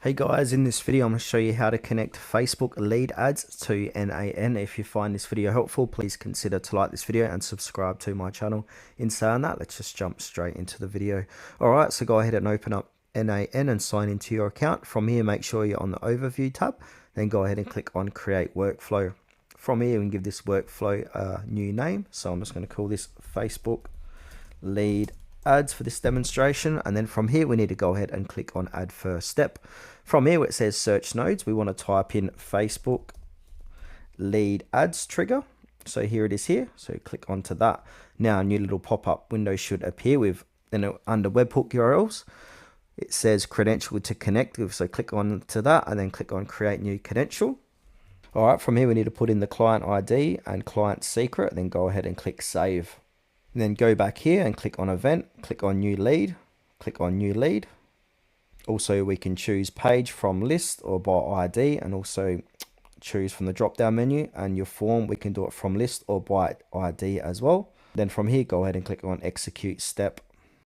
Hey guys, in this video I'm going to show you how to connect Facebook lead ads to N8N. If you find this video helpful, please consider to like this video and subscribe to my channel. In saying that, let's just jump straight into the video. Alright, so go ahead and open up N8N and sign into your account. From here, make sure you're on the overview tab, then go ahead and click on create workflow. From here, we can give this workflow a new name. So I'm just going to call this Facebook lead ads for this demonstration, and then from here we need to go ahead and click on add first step. From here where it says search nodes, we want to type in Facebook lead ads trigger. So here it is here, so click onto that. Now a new little pop-up window should appear with, then under webhook URLs it says credential to connect with, so click on to that and then click on create new credential. Alright, from here we need to put in the client ID and client secret, then go ahead and click save. And then go back here and click on event, click on new lead, click on new lead. Also we can choose page from list or by ID, and also choose from the drop down menu, and your form we can do it from list or by ID as well. Then from here go ahead and click on execute step